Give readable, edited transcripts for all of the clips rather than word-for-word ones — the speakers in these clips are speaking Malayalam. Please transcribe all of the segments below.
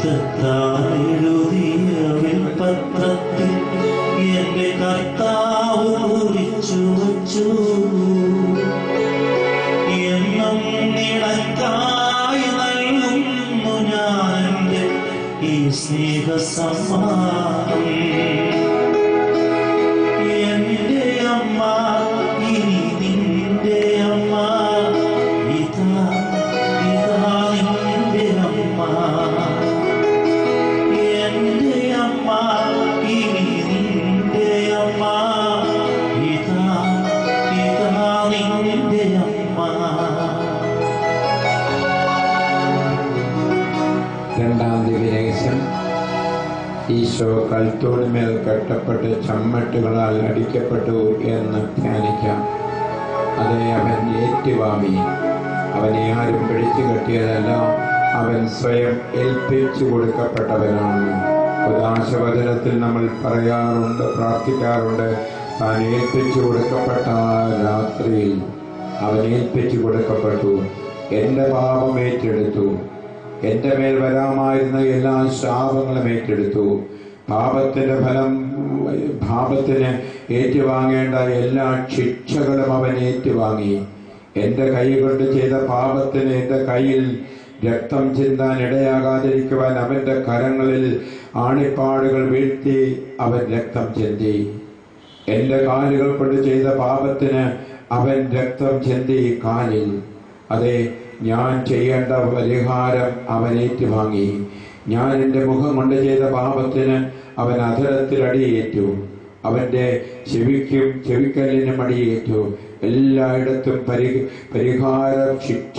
രക്തത്താലെഴുതിയ വിൽപത്രത്തിൽ എന്റെ കർത്താവ് കുറിച്ചു വച്ചു. എന്നും നിനക്കായി നൽകുന്നു ഞാൻ എന്റെ ഈ സ്നേഹ സമ്മാനം. എന്റെ അമ്മ ഇനി നിന്റെ അമ്മ, ഇതാ ഇതാ നിന്റെ അമ്മ. എന്റെ അമ്മ ഇനി നിന്റെ അമ്മ, ഇതാ ഇതാ നിന്റെ അമ്മ. രണ്ടാം ദിവസം ഈശോ കൽത്തോടിന്മേൽ കെട്ടപ്പെട്ട് ചമ്മട്ടുകളാൽ അടിക്കപ്പെട്ടു എന്ന് ധ്യാനിക്കാം. അതേ, അവൻ ഏറ്റുവാങ്ങി. അവനെ ആരും പിടിച്ചു കെട്ടിയതല്ല, അവൻ സ്വയം ഏൽപ്പിച്ചു കൊടുക്കപ്പെട്ടവനാണ്. ഉദാശവചനത്തിൽ നമ്മൾ പറയാറുണ്ട്, പ്രാർത്ഥിക്കാറുണ്ട്, താൻ ഏൽപ്പിച്ചു കൊടുക്കപ്പെട്ട രാത്രിയിൽ അവൻ ഏൽപ്പിച്ചു കൊടുക്കപ്പെട്ടു. എൻ്റെ പാപം ഏറ്റെടുത്തു, എൻ്റെ മേൽ വരാമായിരുന്ന എല്ലാ ശാപങ്ങളും ഏറ്റെടുത്തു. പാപത്തിന്റെ ഫലം, പാപത്തിന് ഏറ്റുവാങ്ങേണ്ട എല്ലാ ശിക്ഷകളും അവൻ ഏറ്റുവാങ്ങി. എൻ്റെ കൈ കൊണ്ട് ചെയ്ത പാപത്തിന് എൻ്റെ കയ്യിൽ രക്തം ചിന്താൻ ഇടയാകാതിരിക്കുവാൻ അവൻ്റെ കരങ്ങളിൽ ആണിപ്പാടുകൾ വീഴ്ത്തി അവൻ രക്തം ചിന്തി. എൻ്റെ കാലുകൾ കൊണ്ട് ചെയ്ത പാപത്തിന് അവൻ രക്തം ചിന്തി കാലിൽ. അതെ, ഞാൻ ചെയ്യേണ്ട പരിഹാരം അവൻ ഏറ്റുവാങ്ങി. ഞാൻ എൻ്റെ മുഖം കൊണ്ട് ചെയ്ത പാപത്തിന് അവൻ അധരത്തിൽ അടിയേറ്റു. അവൻ്റെ ചെവിക്കല്ലിനും അടിയേറ്റു. എല്ലായിടത്തും പരിഹാരം, ശിക്ഷ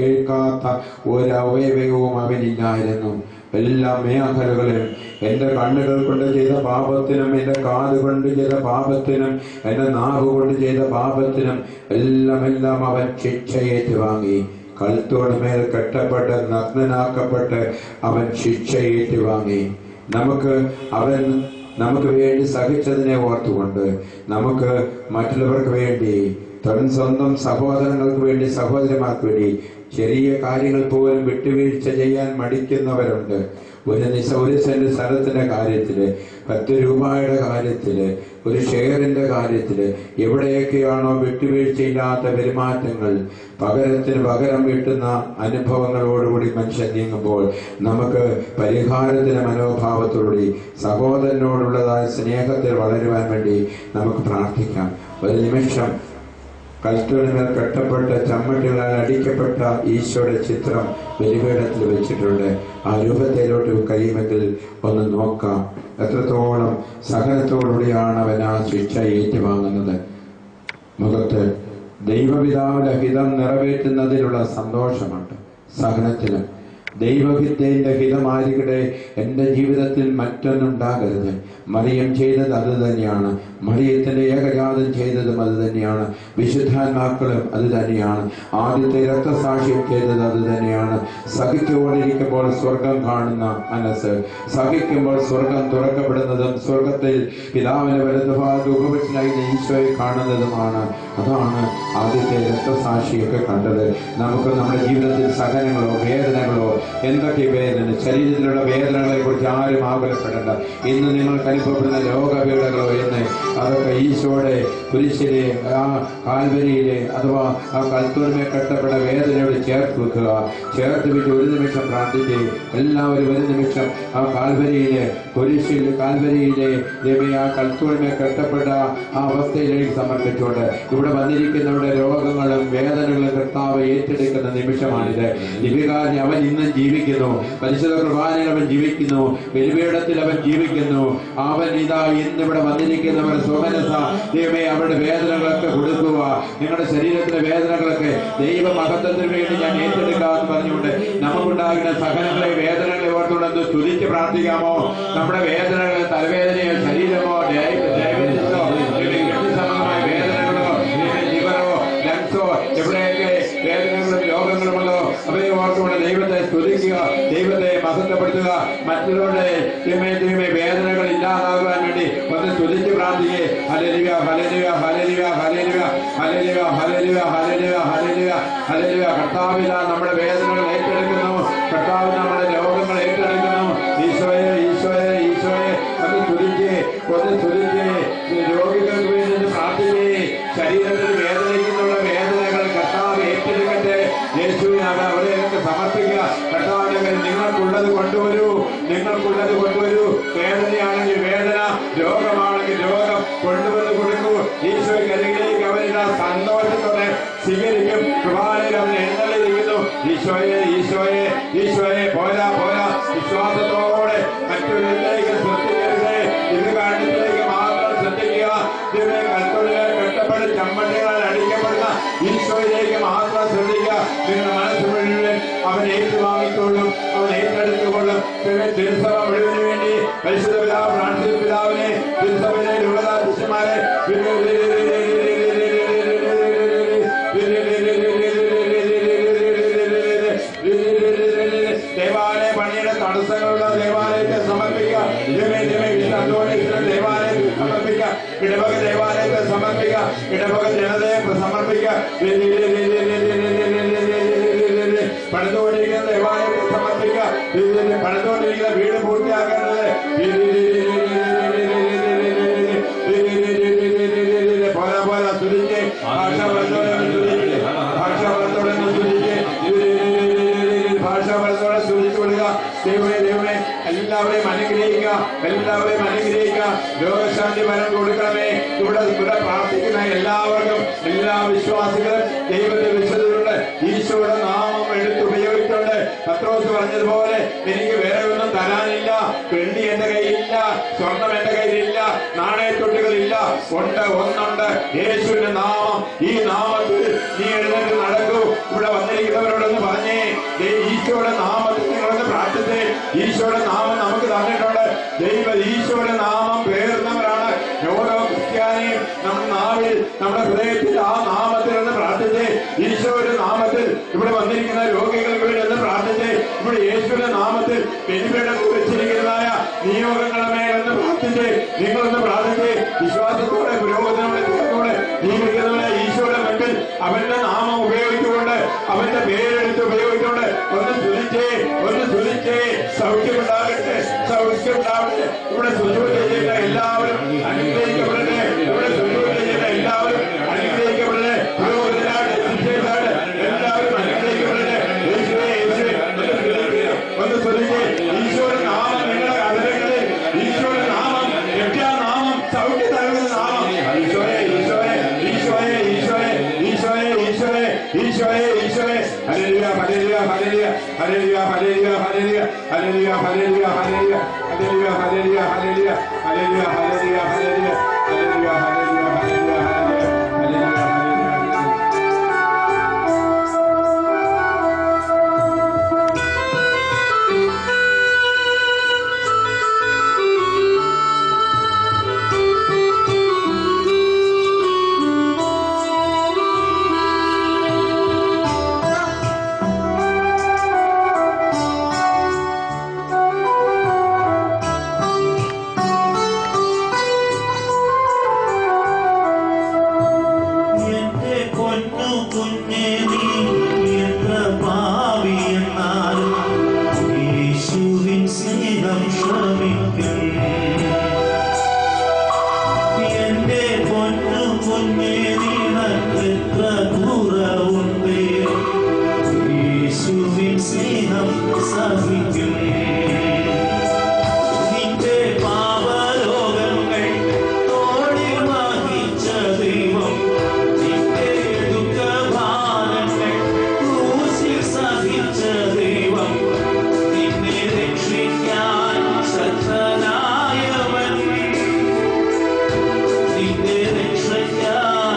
ഏൽക്കാത്ത ഒരവയവവും അവനില്ലായിരുന്നു. എല്ലാ മേഖലകളിലും എൻ്റെ കണ്ണുകൾ കൊണ്ട് ചെയ്ത പാപത്തിനും, എൻ്റെ കാത് കൊണ്ട് ചെയ്ത പാപത്തിനും, എൻ്റെ നാവ് കൊണ്ട് ചെയ്ത പാപത്തിനും എല്ലാം അവൻ ശിക്ഷ ഏറ്റുവാങ്ങി. കഴുത്തോട് മേൽ കെട്ടപ്പെട്ട് നഗ്നനാക്കപ്പെട്ട് അവൻ ശിക്ഷ ഏറ്റുവാങ്ങി. നമുക്ക് വേണ്ടി സഹിച്ചതിനെ ഓർത്തുകൊണ്ട് നമുക്ക് മറ്റുള്ളവർക്ക് വേണ്ടി, സ്വന്തം സഹോദരങ്ങൾക്ക് വേണ്ടി, സഹോദരിമാർക്ക് വേണ്ടി ചെറിയ കാര്യങ്ങൾ പോലും വിട്ടുവീഴ്ച ചെയ്യാൻ മടിക്കുന്നവരുണ്ട്. ഒരു സെന്റ് സ്ഥലത്തിന്റെ കാര്യത്തില്, 10 രൂപയുടെ കാര്യത്തില്, ഒരു ഷെയറിന്റെ കാര്യത്തില്, എവിടെയൊക്കെയാണോ വിട്ടുവീഴ്ചയില്ലാത്ത പെരുമാറ്റങ്ങൾ, പകരത്തിന് പകരം വീട്ടുന്ന അനുഭവങ്ങളോടുകൂടി മനുഷ്യൻ നീങ്ങുമ്പോൾ നമുക്ക് പരിഹാരത്തിന് മനോഭാവത്തോടുകൂടി സഹോദരനോടുള്ളതായ സ്നേഹത്തിൽ വളരുവാൻ വേണ്ടി നമുക്ക് പ്രാർത്ഥിക്കാം. ഒരു നിമിഷം കൽത്തോടിന്മേൽ കെട്ടപ്പെട്ട ചമ്മട്ടികളാൽ അടിക്കപ്പെട്ട ഈശോയുടെ ചിത്രം ബലിപീഠത്തിൽ വെച്ചിട്ടുണ്ട്. ആ രൂപത്തിലോട്ട് കഴിയുമെങ്കിൽ ഒന്ന് നോക്കാം. എത്രത്തോളം സഹനത്തോടുകൂടിയാണ് അവൻ ആ ശിക്ഷ ഏറ്റുവാങ്ങുന്നത്. മുഖത്ത് ദൈവപിതാവിന്റെ ഹിതം നിറവേറ്റുന്നതിലുള്ള സന്തോഷമുണ്ട്. സഹനത്തിന് ദൈവഹിതത്തിന്റെ ഹിതമായിരിക്കട്ടെ, എൻ്റെ ജീവിതത്തിൽ മറ്റൊന്നുണ്ടാകരുത്. മറിയം ചെയ്തത് അത് തന്നെയാണ്. മറിയത്തിന്റെ ഏകജാതം ചെയ്തതും അത് തന്നെയാണ്. വിശുദ്ധാത്മാക്കളും അത് തന്നെയാണ്. ആദ്യത്തെ രക്തസാക്ഷ്യം ചെയ്തത് അത് തന്നെയാണ്. സഹിച്ചുകൊണ്ടിരിക്കുമ്പോൾ സ്വർഗം കാണുന്ന മനസ്സ്, സഹിക്കുമ്പോൾ സ്വർഗം തുറക്കപ്പെടുന്നതും സ്വർഗത്തിൽ പിതാവിന്റെ വലതുഭാഗത്ത് ഉപവിഷ്ടനായി ഈശോയെ കാണുന്നതുമാണ്. അതാണ് ആദ്യത്തെ രക്തസാക്ഷിയൊക്കെ കണ്ടത്. നമുക്ക് നമ്മുടെ ജീവിതത്തിൽ സഹനങ്ങളോ വേദനകളോ, എന്തൊക്കെ വേദന, ശരീരത്തിലുള്ള വേദനകളെ കുറിച്ച് ആരും ആകുലപ്പെടേണ്ട. ഇന്ന് നിങ്ങൾക്ക് അനുഭവപ്പെടുന്ന രോഗപീഠകളോ എന്ന്, അതൊക്കെ ഈശോയുടെ കുരിശിലെ, ആ കാൽവരിയിലെ, അഥവാ ആ കൽത്തോടിന്മേൽ കെട്ടപ്പെട്ട വേദനയോട് ചേർത്ത് വെക്കുക. ചേർത്ത് വെച്ച് ഒരു നിമിഷം പ്രാർത്ഥിക്കുകയും എല്ലാവരും ഒരു നിമിഷം ആ കാൽവരിയിലെ കുരിശിൽ, കാൽവരിയിലെ ആ കൽത്തോടിന്മേൽ കെട്ടപ്പെട്ട ആ അവസ്ഥയിലേക്ക് സമർപ്പിച്ചുകൊണ്ട് ഇവിടെ വന്നിരിക്കുന്നവരുടെ രോഗങ്ങളും വേദനകളും കർത്താവ് ഏറ്റെടുക്കുന്ന നിമിഷമാണിത്. ദിവ്യകാരി അവൻ ഇന്നും ജീവിക്കുന്നു. പരിശുദ്ധ കുർബാനയിൽ അവൻ ജീവിക്കുന്നു. ബലിപീഠത്തിൽ അവൻ ജീവിക്കുന്നു. അവൻ ഇതാ ഇന്നിവിടെ വന്നിരിക്കുന്നവർ സ്വമനസ ദൈവമേ അവരുടെ വേദനകളൊക്കെ കൊടുക്കുക. നിങ്ങളുടെ ശരീരത്തിലെ വേദനകളൊക്കെ ദൈവ മഹത്വത്തിന് വേണ്ടി ഞാൻ ഏറ്റെടുക്കാമെന്ന് പറഞ്ഞുകൊണ്ട് നമുക്കുണ്ടാകുന്ന സഹനങ്ങളെ, വേദനകളെ ഓർത്തുകൊണ്ട് സ്തുതിച്ച് പ്രാർത്ഥിക്കാമോ? നമ്മുടെ വേദനകളെ, തലവേദനയോ, ശരീരമോ, സംബന്ധമായ വേദനകളോ, ലിവറോ, ലങ്സോ, എവിടെയൊക്കെ വേദനകളും രോഗങ്ങളുമല്ലോ അവയെ ഓർത്തുകൊണ്ട് ദൈവത്തെ സ്തുതിക്കുക, ദൈവത്തെ മഹത്വപ്പെടുത്തുക. മറ്റുള്ളവരുടെ വേദനകൾ ഇല്ലാതാകുവാൻ വേണ്ടി ഒന്ന് സ്തുതിച്ച് പ്രാർത്ഥിക്കേ. Hallelujah, hallelujah, hallelujah, hallelujah, hallelujah, hallelujah, hallelujah, hallelujah, hallelujah. കർത്താവിൽ നമ്മുടെ വേദനകൾ ഏറ്റെടുക്കുന്നു. കർത്താവ് നമ്മുടെ രോഗങ്ങൾ ഏറ്റെടുക്കുന്നു. നിങ്ങൾക്കുള്ളത് കൊണ്ടുവരൂ, നിങ്ങൾക്കുള്ളത് കൊണ്ടുവരൂ. വേദനയാണെങ്കിൽ വേദന, രോഗമാണെങ്കിൽ രോഗം കൊണ്ടുവന്ന് കൊടുക്കൂ. ഈശോയ്ക്ക് അരികിലേക്ക് അവരുടെ സന്തോഷത്തോടെ സ്വീകരിക്കും. കൃപാലയിൽ അവൻ എഴുന്നള്ളിയിരിക്കുന്നു. ഈശോയെ ഈശോയെ ഈശോയെ, പോരാ പോരാ, വിശ്വാസത്തോടെ മറ്റൊരിലേക്ക് ശ്രദ്ധിക്കരുത്. ഇത് കാരണത്തിലേക്ക് മാത്രം ശ്രദ്ധിക്കുക. ഇതിനെ കൽത്തൊഴിലെ കെട്ടപ്പെട്ട് ചമ്മട്ടികളാൽ അടിക്കപ്പെടുന്ന ഈശോയിലേക്ക് മാത്രം ശ്രദ്ധിക്കുക. നിങ്ങളുടെ മനസ്സ് മുഴുവൻ അവൻ ഏറ്റുവാങ്ങിക്കൊള്ളും, അവൻ ഏറ്റെടുത്തുകൊള്ളും. തിരുസഭ മുഴുവന് വേണ്ടി പരിശുദ്ധ പിതാവ് ഫ്രാൻസിസ് പിതാവിനെ, തിരുസഭയിലെ യുവതാധ്യക്ഷന്മാരെ, ദേവാലയ പണിയുടെ തടസ്സങ്ങളുള്ള ദേവാലയത്തെ സമർപ്പിക്കുക. ദേവാലയത്തെ സമർപ്പിക്കുക. ഇടവക ദേവാലയത്തെ സമർപ്പിക്കുക. ഇടവക ജനതയെ സമർപ്പിക്കുക. പണിതുകൊണ്ടിരിക്കുന്ന ദേവാലയത്തെ സമർപ്പിക്കുക. പണിതുകൊണ്ടിരിക്കുന്ന വീട് പൂർത്തിയാക്കേണ്ടത് പോരാ പോരാ, തുരിച്ച് ഭാഷാബലത്തോടെ സൂചിച്ചു കൊടുക്കുക. ദൈവമേ ദൈവമേ, എല്ലാവരെയും അനുഗ്രഹിക്കുക, എല്ലാവരെയും അനുഗ്രഹിക്കുക. രോഗശാന്തി വരം കൊടുക്കണമേ. ഇവിടെ പ്രാർത്ഥിക്കുന്ന എല്ലാവർക്കും, എല്ലാ വിശ്വാസികളും ദൈവത്തെ വിശ്വസിച്ചുകൊണ്ട് ഈശോയുടെ നാമം എടുത്തുപയോഗിച്ചുകൊണ്ട് പത്രോസ് പറഞ്ഞതുപോലെ എനിക്ക് വേറെ ഒന്നും തരാനില്ല, വെള്ളി എന്റെ കയ്യിലില്ല, സ്വർണം എന്റെ കയ്യിലില്ല, നാണയത്തൊട്ടുകളില്ല, ഉണ്ട് ഒന്നുണ്ട്, യേശുവിന്റെ നാമം. ഈ നാമത്തിൽ നീ എഴുന്നേറ്റ് നടക്കൂ. ഇവിടെ വന്നിരിക്കുന്നവരോടൊന്ന് പറഞ്ഞേ, ഈശോയുടെ നാമത്തിൽ നിങ്ങളൊന്ന് പ്രാർത്ഥിച്ചേ. ഈശോയുടെ നാമം നമുക്ക് തന്നിട്ടുണ്ട്. ഈശോയുടെ നാമം പേറുന്നവരാണ് ഓരോ ക്രിസ്ത്യാനിയും. നമ്മുടെ നാവിൽ, നമ്മുടെ ഹൃദയത്തിൽ ആ നാമത്തിൽ ഒന്ന് പ്രാർത്ഥിച്ചേ. ഈശോയുടെ നാമത്തിൽ ഇവിടെ വന്നിരിക്കുന്ന രോഗികൾക്ക് വേണ്ടി ഒന്ന് പ്രാർത്ഥിച്ചേ. ഇവിടെ യേശുവിന്റെ നാമത്തിൽ ബലിപീഠത്തിൽ വെച്ചിരിക്കുന്നതായ നിയോഗങ്ങളുടെ മേലെന്ന് പ്രാർത്ഥിച്ചേ. നിങ്ങളൊന്ന് പ്രാർത്ഥിച്ചേ. വിശ്വാസത്തോടെ പുരോഗതിയോടെ ജീവിക്കുന്നവരെ ഈശോയുടെ മുൻപിൽ അവന്റെ നാമം ഉപയോഗിച്ചുകൊണ്ട്, അവന്റെ പേരെടുത്ത് ഉപയോഗിച്ചുകൊണ്ട് ഒന്ന് സ്തുതിച്ചേ, ഒന്ന് സ്തുതിച്ചേ. സൗഖ്യമുണ്ടാകട്ടെ, സൗഖ്യമുണ്ടാവട്ടെ. ഇവിടെ ശുശ്രൂഷ ചെയ്യുന്ന എല്ലാവരും അനുഗ്രഹിക്കപ്പെടട്ടെ. ഇവിടെ ശുശ്രൂഷ ചെയ്യുന്ന എല്ലാവരും അനുഗ്രഹിക്കപ്പെടട്ടെ. പുരോഗതിയിലാകട്ടെ, ശിക്ഷയിലാകട്ടെ, എല്ലാവരും അനുഗ്രഹിക്കപ്പെടട്ടെ. യേശുവേ യേശുവേ ഒന്ന് സ്തുതിച്ചേ. ഈശോയുടെ നാമം നിങ്ങളുടെ അതിരങ്ങളിൽ, ഈശോയുടെ നാമം രക്ഷാനാമം, സൗഖ്യ നൽകുന്ന നാമം. ഈശോയെ ഈശോയെ ഈശോയെ ഈശോയെ ഈശോയെ ഈശോയെ ഈശോയെ ഈശോയെ. Hallelujah hallelujah hallelujah hallelujah hallelujah hallelujah hallelujah hallelujah hallelujah hallelujah hallelujah hallelujah hallelujah hallelujah hallelujah hallelujah hallelujah hallelujah hallelujah. Yeah.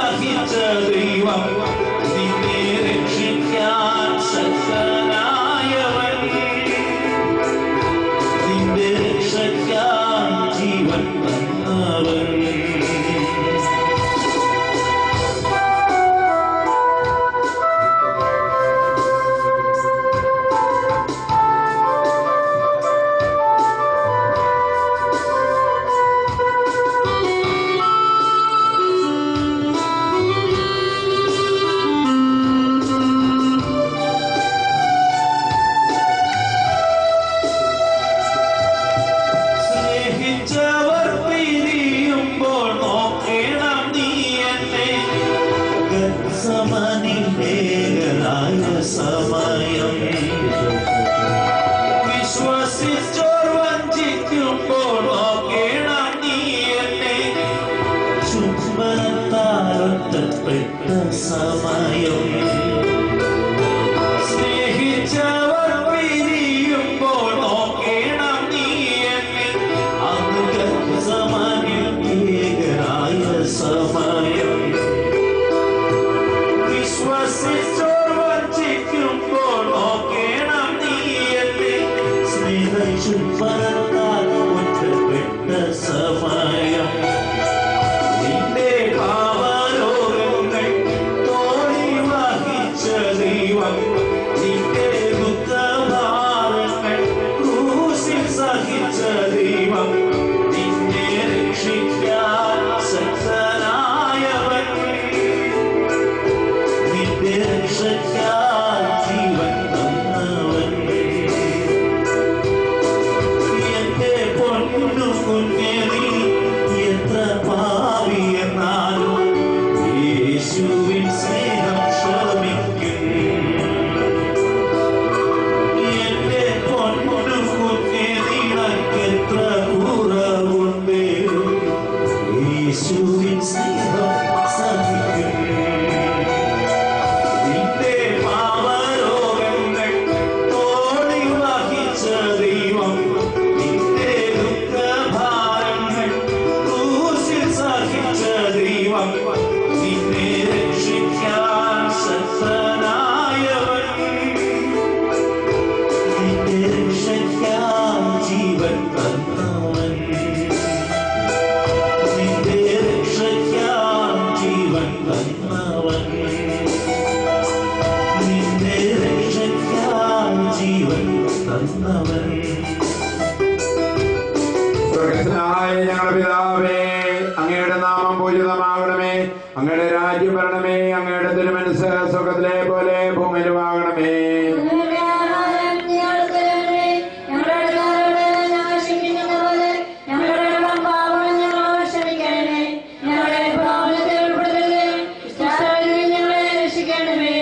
സഹിച്ച ദൈവം നിന്നെ രക്ഷിക്കാൻ ശക്തനായവൻ നിന്റെ രക്ഷയ്ക്കാൻ ജീവൻ തന്നവൻ സമയം വിശ്വസിച്ചോർ വഞ്ചിക്കുമ്പോൾ നോക്കേണം നീ എന്നെ ചുംബനത്താൽ ഒറ്റപ്പെട്ട സമയം സ്നേഹിച്ചവർ പിരിയുമ്പോൾ നോക്കേണം നീ എന്നെ അന്ന് സമാനിൽ ഏകനായ സമയം വിശ്വസിച്ചോർ വഞ്ചിക്കുമ്പോൾ നോക്കേണം നീ എന്നെ സ്നേഹചുംബനത്താൽ ഒറ്റപ്പെട്ട സമയം നിന്റെ പാവരോഗങ്ങൾ തോളി വഹിച്ച ദൈവം നിന്റെ ദുഃഖഭാരങ്ങൾ ക്രൂശിൽ സഹിച്ച ദൈവം നിന്നെ രക്ഷിക്കാൻ ശക്തനായവൻ നിന്റെ രക്ഷയ്ക്കാൻ ജീവൻ തന്നവൻ എന്റെ പൊന്നു കുഞ്ഞേ നീ എത്ര പാവി എന്നാലും യേശുവിൻ സ്നേഹം ക്ഷമിക്കും എന്റെ പൊന്നു കുഞ്ഞേ നിനക്കെത്ര കുറവുണ്ട് യേശുവിൻ സ്നേഹം സഹിക്കും നിന്റെ പാവരോഗങ്ങൾ തോളി വഹിച്ച ദൈവം നിന്റെ ദുഃഖഭാരങ്ങൾ ക്രൂശിൽ സഹിച്ച ദൈവം നിന്നെ രക്ഷിക്കാൻ ശക്തനായവൻ നിന്റെ രക്ഷയ്ക്കാൻ ജീവൻ തന്നവൻ നിന്റെ രക്ഷയ്ക്കാൻ ജീവൻ തന്നവൻ നിന്റെ രക്ഷയ്ക്കാൻ ജീവൻ തന്നവൻ സ്വർഗ്ഗസ്ഥനായ ഞങ്ങളുടെ പിതാവേ, അങ്ങയുടെ നാമം പൂജിതമാകണമേ, അങ്ങയുടെ രാജ്യം വരണമേ, അങ്ങയുടെ തിരുമനസ്സ് സ്വർഗ്ഗത്തിലെ പോലെ ഭൂമിയിലുമാകണമേ.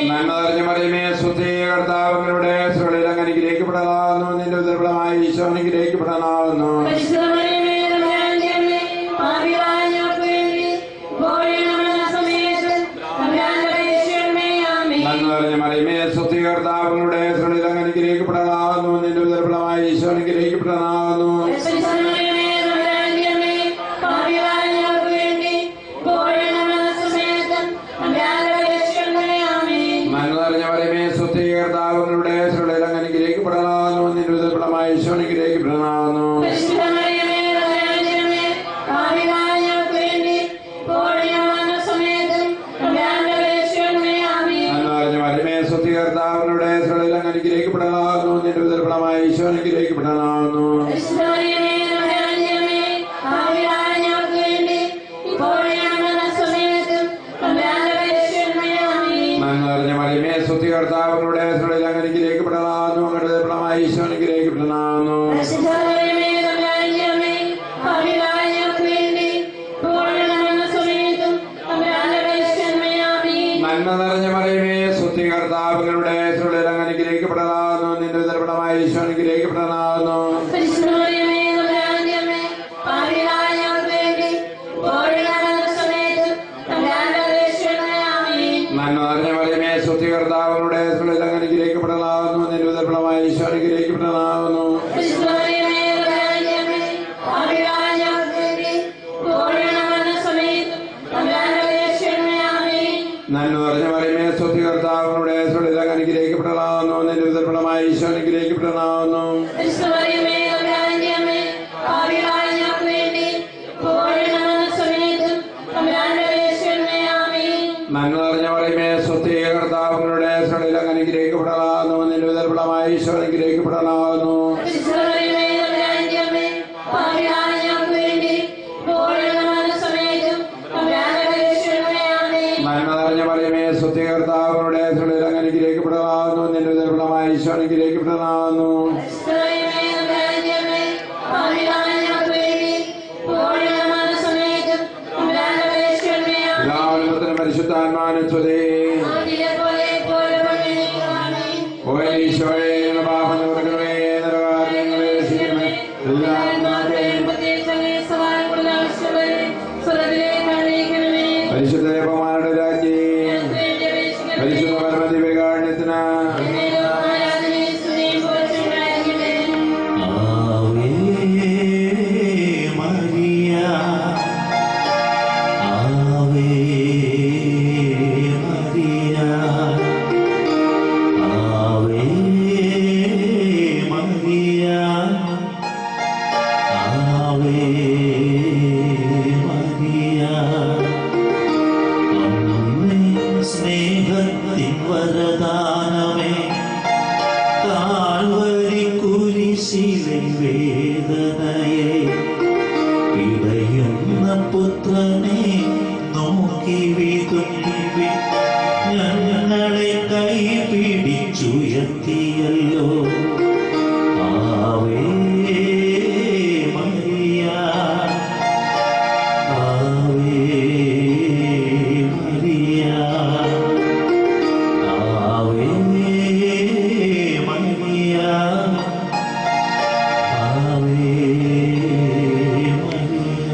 നന്മ നിറഞ്ഞ മറിയമേ, സ്തുതി, കർത്താവ് അങ്ങയുടെ സ്ത്രീകളിൽ അങ്ങ് അനുഗ്രഹിക്കപ്പെടാവുന്നു, നിന്റെ ഉദരഫലമായ ഈശോ അനുഗ്രഹിക്കപ്പെടാനാവുന്നു. നന്മ നിറഞ്ഞ മറിയമേ, സ്തുതി, കർത്താവ് അങ്ങയുടെ സ്ത്രീകളിൽ അങ്ങ് അനുഗ്രഹിക്കപ്പെടാനാവുന്നു, നിന്റെ ഉദരഫലമായ ഈശോ അനുഗ്രഹിക്കപ്പെടാനാവുന്നു. നന്മ നിറഞ്ഞ മറിയമേ, സ്തുതി, കർത്താവ് അങ്ങയുടെ സ്ത്രീകളിൽ അങ്ങ് അനുഗ്രഹിക്കപ്പെടാനാവുന്നു, നിന്റെ ഉദരഫലമായ ഈശോ അനുഗ്രഹിക്കപ്പെടാനാവുന്നു. കർത്താവിനുടെ സ്ത്രീകളിൽ അങ്ങ് അനുഗ്രഹിക്കപ്പെടാനാവുന്നു, നിന്റെ ഉദരഫലമായ ഈശോ അനുഗ്രഹിക്കപ്പെടാനാവുന്നു. നന്മ നിറഞ്ഞ മറിയമേ, സ്തുതി, കർത്താവിനുടെ സ്ത്രീകളിൽ അങ്ങ് അനുഗ്രഹിക്കപ്പെടാനാവുന്നു, അങ്ങയുടെ ഉദരഫലമായ ഈശോ അനുഗ്രഹിക്കപ്പെടാനാവുന്നു. നന്മ നിറഞ്ഞ മറിയമേ, സ്തുതി, കർത്താവിനുടെ സ്ത്രീകളിൽ അങ്ങ് അനുഗ്രഹിക്കപ്പെടാനാവുന്നു, നിന്റെ ഉദരഫലമായ ഈശോ അനുഗ്രഹിക്കപ്പെടാനാവുന്നു. നന്മ നിറഞ്ഞ മറിയമേ, സ്തുതി, കർത്താവിനുടെ സ്ത്രീകളിൽ അങ്ങ് അനുഗ്രഹിക്കപ്പെടാനാവുന്നു, നിന്റെ ഉദരഫലമായ ഈശോ അനുഗ്രഹിക്കപ്പെടാനാവുന്നു. നന്മ നിറഞ്ഞ മറിയമേ സ്വസ്തി കർത്താവിനുടെ സ്ത്രീകൾ അനുഗ്രഹിക്കപ്പെടലാവുന്നു. നിന്റെ ഉദരഫലമായ ഈശോ അനുഗ്രഹിക്കപ്പെടലാവുന്നു. നന്മ നിറഞ്ഞ മറിയമേ സ്വസ്തി കർത്താവിനുടെ സ്ത്രീകൾ അനുഗ്രഹിക്കപ്പെടലാവുന്നു. നിന്റെ ഉദരഫലമായ ഈശോ അനുഗ്രഹിക്കപ്പെടലാവുന്നു. നന്മ നിറഞ്ഞ മറിയമേ സ്വസ്തി കർത്താവിനുടെ സ്ത്രീകൾ അനുഗ്രഹിക്കപ്പെടലാവുന്നു. നിന്റെ ഉദരഫലമായ ഈശോ അനുഗ്രഹിക്കപ്പെടലാവുന്നു. പരിശുദ്ധാത്മാവിനെ സ്തുതി. ഈശോയെ പാപം നിവർക്കണമേ, നരകാര്യങ്ങളെ രക്ഷിക്കണമേ. പരിശുദ്ധ ദേവന്മാരുടെ രാജ്ഞി, പരിശുദ്ധ പരമദിവ്യകാരുണ്യത്തിന് വരദാനമേ, കാൽവരി കുരിശിലെ വേദനയെ ഇടയുന്ന പുത്രനെ നോക്കി വിതുമ്പി ഞങ്ങളെ കൈ പിടിച്ചുയർത്തിയല്ലോ. Ave Maria, Ave Maria, Ave Maria, Ave Maria.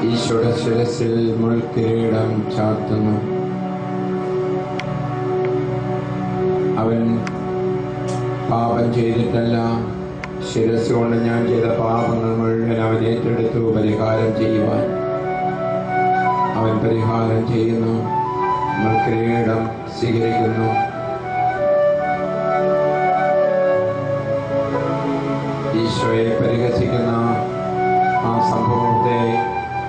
ഈശോയുടെ ശിരസിൽ മുൾക്കിരീടം ചാർത്തുന്നു. അവൻ പാപം ചെയ്തിട്ടല്ല, ശിരസ് കൊണ്ട് ഞാൻ ചെയ്ത പാപങ്ങൾ മുഴുവൻ അവൻ ഏറ്റെടുത്തു പരിഹാരം ചെയ്യുവാൻ. അവൻ പരിഹാരം ചെയ്യുന്നു, മുൾക്കിരീടം സ്വീകരിക്കുന്നു. ഈശോയെ പരിഹസിക്കുന്ന ആ സംഭവത്തെ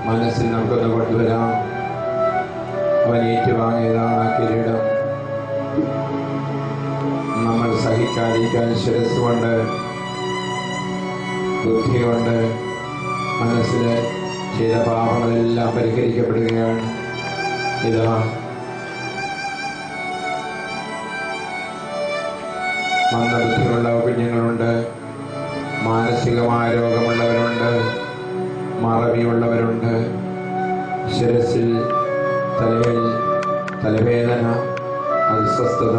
മനസ്സിൽ നമുക്കൊന്ന് കൊണ്ടുവരാം. അവൻ ഏറ്റുവാങ്ങിയതാണ് ആ കിരീടം. നമ്മൾ സഹിക്കാതിരിക്കാൻ ശിരസ് കൊണ്ട്, ബുദ്ധി കൊണ്ട്, മനസ്സിൽ ചെയ്ത പാപങ്ങളെല്ലാം പരിഹരിക്കപ്പെടുകയാണ്. ഇതാ മന്ദബുദ്ധിയുള്ള കുഞ്ഞുങ്ങളുണ്ട്, മാനസികമായ രോഗമുള്ളവരുണ്ട്, മറവിയുള്ളവരുണ്ട്, ശിരസിൽ തലയിൽ തലവേദന, അസ്വസ്ഥത,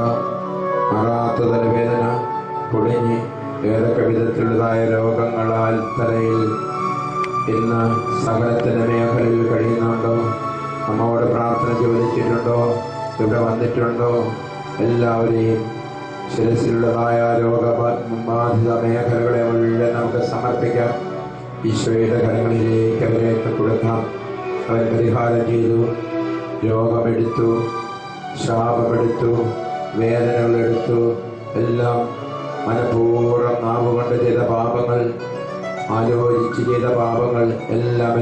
മാറാത്ത തലവേദന, പൊടിഞ്ഞ് ഏതൊക്കെ വിധത്തിലുള്ളതായ രോഗങ്ങളാൽ തലയിൽ ഇന്ന് സകലത്തിൻ്റെ മേഖലയിൽ കഴിയുന്നുണ്ടോ? നമ്മോട് പ്രാർത്ഥന ചോദിച്ചിട്ടുണ്ടോ? ഇവിടെ വന്നിട്ടുണ്ടോ? എല്ലാവരെയും ശിരസിലുള്ളതായ രോഗബാധിത മേഖലകളെ മുഴുവൻ നമുക്ക് സമർപ്പിക്കാം. ഈശോയുടെ കരങ്ങളിലേക്ക് അവരെ കൊടുക്കാം. അവൻ പരിഹാരം ചെയ്തു, രോഗമെടുത്തു, ശാപമെടുത്തു, വേദനകളെടുത്തു. എല്ലാം മനഃപൂർവ്വം നാവുകൊണ്ട് ചെയ്ത പാപങ്ങൾ, ആലോചിച്ച് ചെയ്ത പാപങ്ങൾ എല്ലാം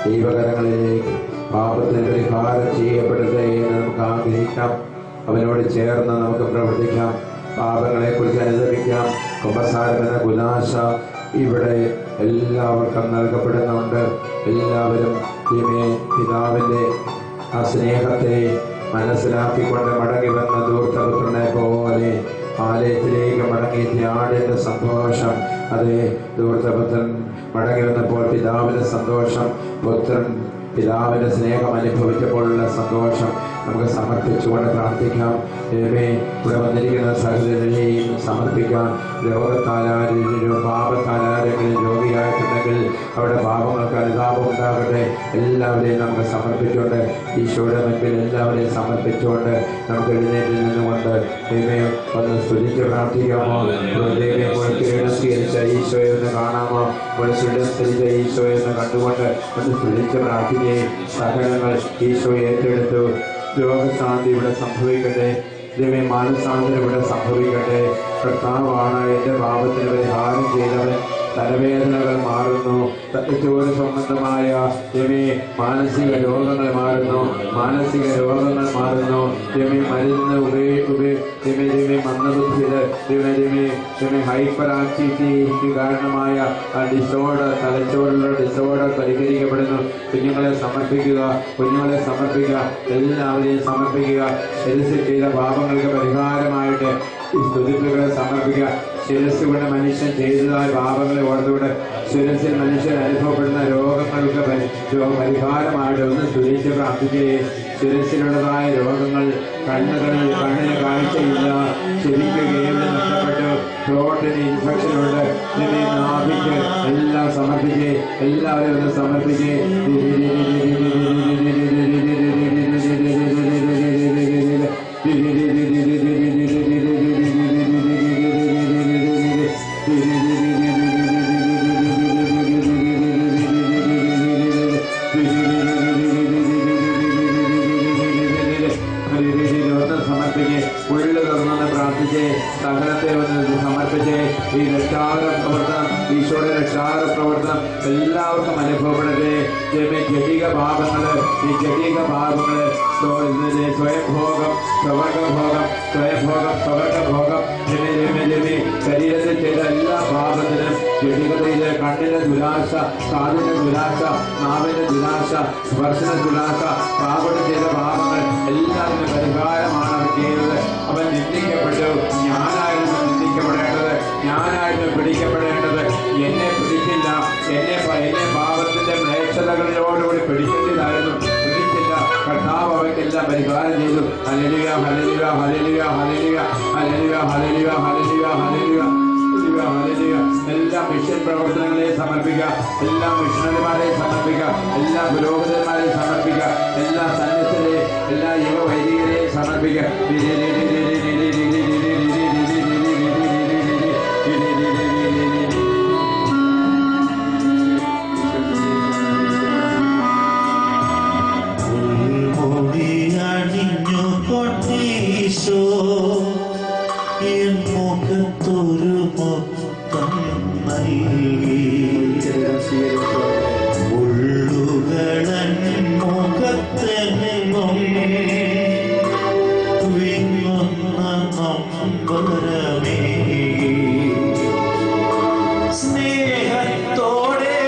ദൈവകരങ്ങളിലേക്ക് പാപത്തിന് പരിഹാരം ചെയ്യപ്പെടട്ടെ എന്ന് നമുക്ക് ആഗ്രഹിക്കാം. അവനോട് ചേർന്ന് നമുക്ക് പ്രവർത്തിക്കാം. പാപങ്ങളെക്കുറിച്ച് അനുദപിക്കാം. കുമ്പസാരം എന്ന കുലാശ ഇവിടെ എല്ലാവർക്കും നൽകപ്പെടുന്നുണ്ട്. എല്ലാവരും പിതാവിൻ്റെ ആ സ്നേഹത്തെ മനസ്സിലാക്കിക്കൊണ്ട് മടങ്ങി വന്ന ധൂർത്തപുത്രനെ പോലെ ആലയത്തിലേക്ക് മടങ്ങി ധ്യാനത്തിൻ്റെ സന്തോഷം. അതേ, ധൂർത്തപുത്രൻ മടങ്ങി വന്നപ്പോൾ പിതാവിൻ്റെ സന്തോഷം, പുത്രൻ പിതാവിൻ്റെ സ്നേഹം അനുഭവിച്ചപ്പോഴുള്ള സന്തോഷം നമുക്ക് സമർപ്പിച്ചുകൊണ്ട് പ്രാർത്ഥിക്കാം. ഇവിടെ വന്നിരിക്കുന്ന സഹോദരനെയും സമർപ്പിക്കാം. രോഗത്താലാരെങ്കിലും പാപത്താലാരെങ്കിലും രോഗിയായിട്ടുണ്ടെങ്കിൽ അവരുടെ പാപങ്ങൾക്ക് അനുതാപം ഉണ്ടാകട്ടെ. എല്ലാവരെയും നമുക്ക് സമർപ്പിച്ചുകൊണ്ട് ഈശോയുടെ മുൻപിൽ എല്ലാവരെയും സമർപ്പിച്ചുകൊണ്ട് നമുക്ക് എഴുന്നേറ്റിൽ നിന്നുകൊണ്ട് ദൈവം ഒന്ന് സ്തുതിച്ച് പ്രാർത്ഥിക്കാമോ? ദൈവം സ്വീകരിച്ച ഈശോയെ ഒന്ന് കാണാമോ? സ്വീകരിച്ച ഈശോയെ ഒന്ന് കണ്ടുകൊണ്ട് ഒന്ന് സ്തുതിച്ച് പ്രാർത്ഥിക്കുകയും സകലങ്ങൾ ഈശോ ഏറ്റെടുത്തു. രോഗശാന്തി ഇവിടെ സംഭവിക്കട്ടെ. ദൈവം മാനസാന്തരം ഇവിടെ സംഭവിക്കട്ടെ. കർത്താവാണ് എൻ്റെ പാപത്തിന് പരിഹാരം ചെയ്തവൻ. തലവേദനകൾ മാറുന്നു. തലച്ചോറ് സംബന്ധമായ മാനസിക രോഗങ്ങൾ മാറുന്നു. മാനസിക രോഗങ്ങൾ മാറുന്നു. മരുന്ന് മന്ദബുദ്ധിയുടെ ഹൈപ്പർ ആക്ടിവിറ്റിക്ക് കാരണമായ ഡിസോർഡർ, തലച്ചോറിലുള്ള ഡിസോർഡർ പരിഹരിക്കപ്പെടുന്നു. കുഞ്ഞുങ്ങളെ സമർപ്പിക്കുക, കുഞ്ഞുങ്ങളെ സമർപ്പിക്കുക, എല്ലാവരെയും സമർപ്പിക്കുക. ശിരസിൽ ചെയ്ത പാപങ്ങൾക്ക് പരിഹാരമായിട്ട് ഈ സ്തുതിപ്പുകളെ സമർപ്പിക്കുക. ശിരസ്സുകൊണ്ട് മനുഷ്യൻ ചെയ്തതായ പാപങ്ങളെ ഓർത്തുകൊണ്ട് ശിരസിൽ മനുഷ്യൻ അനുഭവപ്പെടുന്ന രോഗങ്ങൾക്ക് പരിഹാരമായിട്ട് ഒന്ന് സ്തുതിച്ച് പ്രാർത്ഥിക്കുകയും ശിരസിലുള്ളതായ രോഗങ്ങൾ, കണ്ണിന് കാഴ്ചയില്ല, ചെവിക്ക് കേൾവി നഷ്ടപ്പെട്ടു, ത്രോട്ടിന് ഇൻഫെക്ഷനുണ്ട്, നാഭിക്ക് എല്ലാം സമർപ്പിച്ച് എല്ലാവരും ഒന്ന് സമർപ്പിച്ച് സകലത്തെ ഒന്ന് സമർപ്പിച്ച് ഈ രക്ഷാകര പ്രവർത്തനം, ഈശോയുടെ രക്ഷാകര പ്രവർത്തനം എല്ലാവർക്കും അനുഭവപ്പെടട്ടെ. ജടിക ഭാഗങ്ങള്, ഈ ജടിക ഭാഗങ്ങള് സ്വയംഭോഗം, സ്വവർഗഭോഗം, സ്വയംഭോഗം, സ്വവർഗഭോഗം, ശരീരത്തിൽ ചെയ്ത എല്ലാ ഭാഗത്തിനും ജടികതയിലെ കണ്ണിന്റെ ദുരാശ, കാതിന്റെ ദുരാശ, നാവിന്റെ ദുരാശ, സ്പർശന ദുരാശ, പാപം ചെയ്ത ഭാഗങ്ങൾ എല്ലാത്തിനും പരിഹാരമാണ് അവൻ ചെയ്തത്. അവൻ നിന്ദിക്കപ്പെട്ടു. ഞാനായിരുന്നു നിന്ദിക്കപ്പെടേണ്ടത്, ഞാനായിരുന്നു പിടിക്കപ്പെടേണ്ടത്. എന്നെ പിടിച്ചില്ല. എന്നെ പാപത്തിന്റെ മ്ലേച്ഛതകളിലോടുകൂടി പിടിക്കേണ്ടതായിരുന്നു, പിടിച്ചില്ല. കർത്താവ് അവയ്ക്കെല്ലാം പരിഹാരം ചെയ്തു. Hallelujah, hallelujah, hallelujah, hallelujah, hallelujah, hallelujah, hallelujah, hallelujah, hallelujah. എല്ലാ മിഷൻ പ്രവർത്തനങ്ങളെയും സമർപ്പിക്കുക, എല്ലാ മിഷണറിമാരെയും സമർപ്പിക്കുക, എല്ലാ പുരോഹിതന്മാരെയും സമർപ്പിക്കുക, എല്ലാ സന്യസ്തരെയും, എല്ലാ യുവവൈദികരെയും സമർപ്പിക്കുക. ീശോ മുഖത്തൊരു മൊത്തം നൽകി, ഉള്ളുകളൻ മുഖത്തെങ്ങും വിങ്ങുന്ന നമ്പരമേ, സ്നേഹത്തോടെ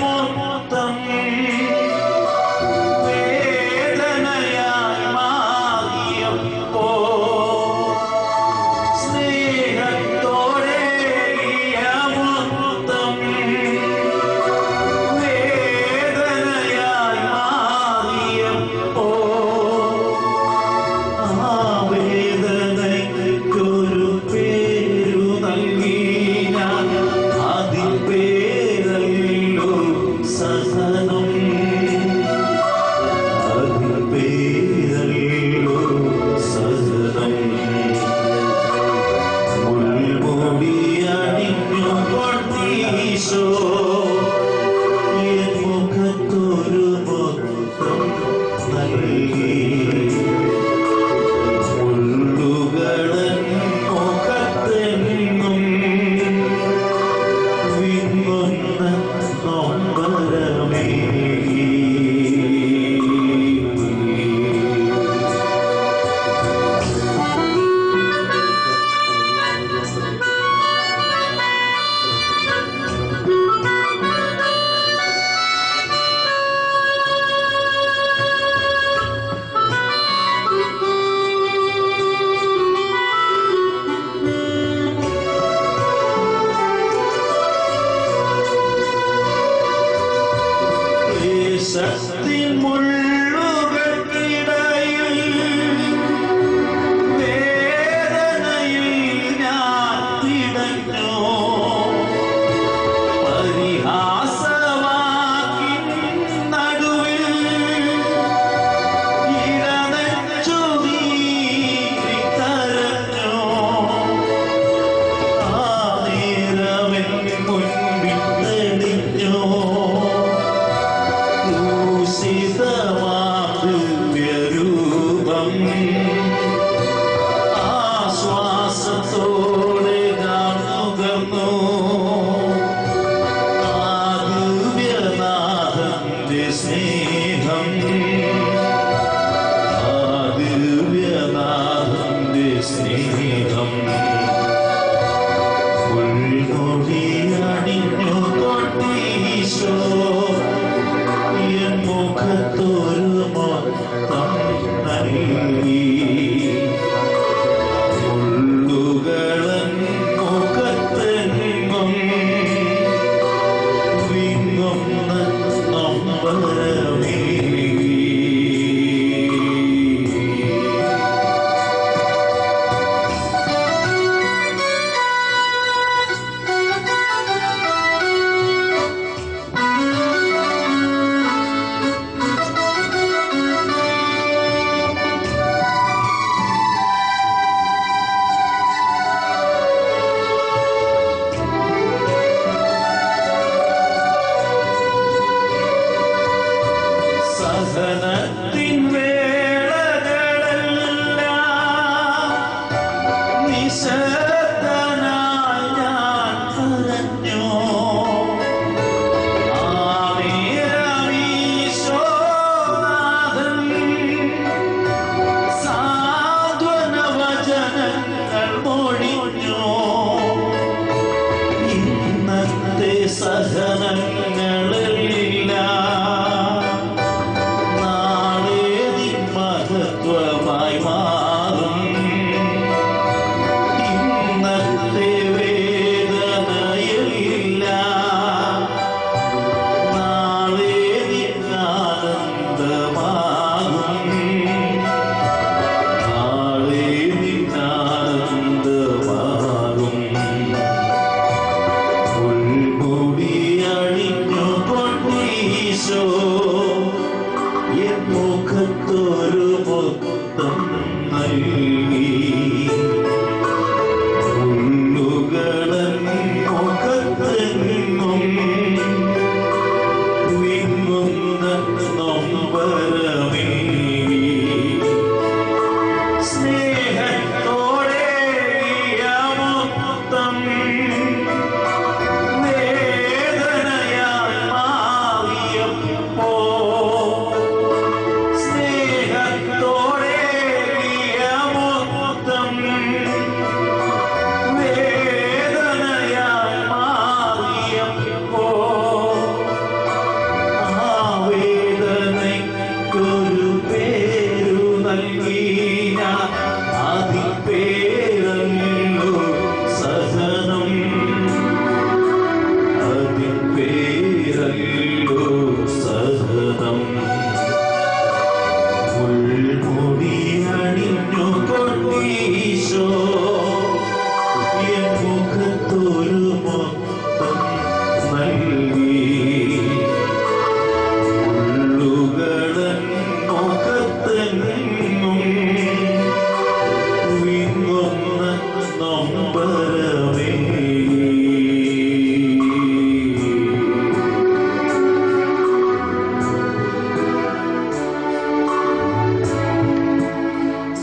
മൊത്തം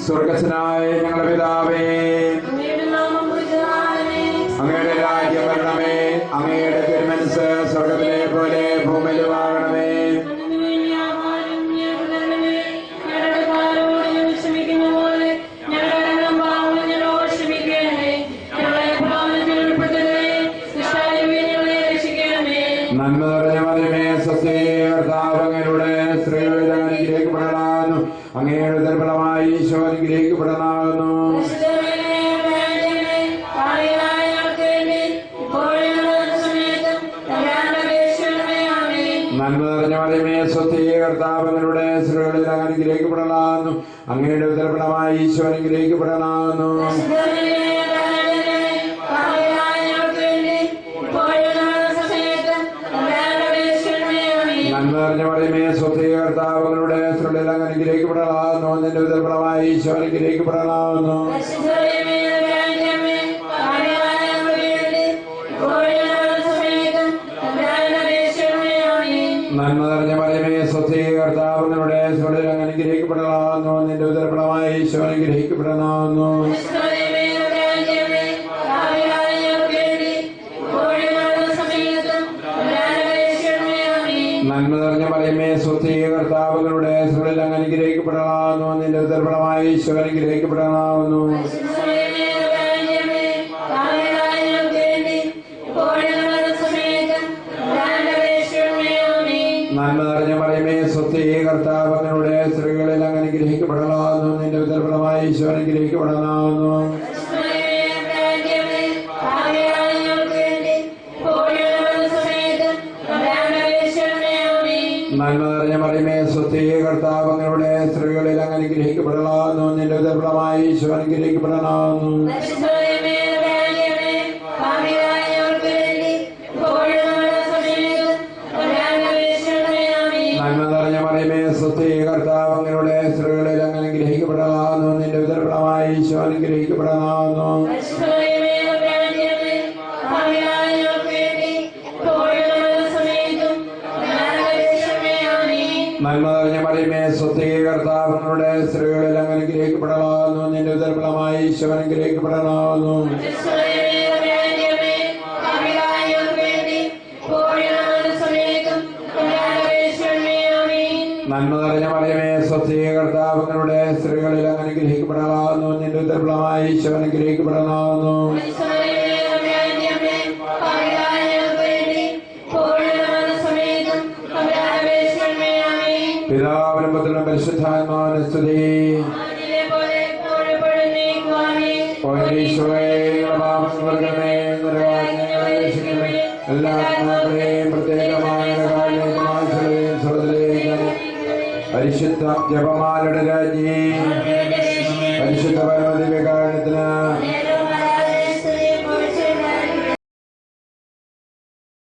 സ്വർഗസ്വനായ ഞങ്ങളുടെ പിതാവേ, അങ്ങയുടെ രാജ്യം വരണമേ, അങ്ങയുടെ തിരുമനസ്സ് സ്വർഗത്തിലെ പോലെ ഭൂമിയിലും ആകണമേ. നന്മ നിറഞ്ഞ മറിയമേ, സ്വസ്തി, കർത്താവ് അങ്ങയുടെ സ്ത്രീകളിൽ അനുഗ്രഹിക്കപ്പെടലാകുന്നു. അങ്ങയുടെ ദുർബലമായി ഈശോ അനുഗ്രഹിക്കപ്പെടലാകുന്നു. നന്മ നിറഞ്ഞ മറിയമേ, സ്വസ്തി, കർത്താവ് അങ്ങയുടെ സ്ത്രീകളിൽ അനുഗ്രഹിക്കപ്പെടലാകുന്നു. അങ്ങയുടെ ദുർബലമായി ഈശോ അനുഗ്രഹിക്കപ്പെടലാകുന്നു. നന്മ നിറഞ്ഞ മറിയമേ, സ്വസ്തി, കർത്താവ് അങ്ങയുടെ സ്ത്രീകളിൽ അനുഗ്രഹിക്കപ്പെടലാകുന്നു. നിന്റെ ഉദരഫലമായി ഈശോ അനുഗ്രഹിക്കപ്പെടലാകുന്നു. നന്മ നിറഞ്ഞ മറിയമേ, സ്വസ്തി, കർത്താവ് അങ്ങയുടെ സ്ത്രീകളിൽ അനുഗ്രഹിക്കപ്പെടലാകുന്നു. നിന്റെ ഉദരഫലമായി ഈശോ അനുഗ്രഹിക്കപ്പെടലാകുന്നു. നന്മ നിറഞ്ഞ മറിയമേ, സ്വസ്തി, കർത്താവ് അങ്ങയുടെ സ്ത്രീകളിൽ അനുഗ്രഹിക്കപ്പെടലാകുന്നു. നിന്റെ ഉദരഫലമായി ഈശോ അനുഗ്രഹിക്കപ്പെടലാകുന്നു. നന്മ നിറഞ്ഞ മറിയമേ, സ്വസ്തി, കർത്താവ് അങ്ങയുടെ സ്ത്രീകളിൽ അനുഗ്രഹിക്കപ്പെടലാകുന്നു. നിന്റെ ഉദരഫലമായി ഈശോ അനുഗ്രഹിക്കപ്പെടലാകുന്നു. നന്മ നിറഞ്ഞ മറിയമേ, സ്വസ്തി, കർത്താവ് അങ്ങയുടെ സ്ത്രീകളിൽ അനുഗ്രഹിക്കപ്പെടലാകുന്നു. നിന്റെ ഉദരഫലമായി ഈശോ അനുഗ്രഹിക്കപ്പെടലാകുന്നു. നന്മ നിറഞ്ഞ മറിയമേ, സ്വസ്തി, കർത്താവ് അങ്ങയുടെ സ്ത്രീകളിൽ അനുഗ്രഹിക്കപ്പെടലാകുന്നു. നിന്റെ ഉദരഫലമായി ഈശോ അനുഗ്രഹിക്കപ്പെടലാകുന്നു. നന്മ നിറഞ്ഞ മറിയമേ, സ്വസ്തി, കർത്താവ് അങ്ങയുടെ സ്ത്രീകളിൽ അനുഗ്രഹിക്കപ്പെടലാകുന്നു. നിന്റെ ഉദരഫലമായി ഈശോ അനുഗ്രഹിക്കപ്പെടലാകുന്നു. ദുർബലമായി ഈശോ അനുഗ്രഹിക്കപ്പെടുന്നു. പിതാവിനും പുത്രനും പരിശുദ്ധാത്മാവിനും സ്തുതി. എല്ലാ ആത്മാക്കളെയും പ്രത്യേകമായ പരിശുദ്ധ ജപമാലയുടെ രാജ്ഞി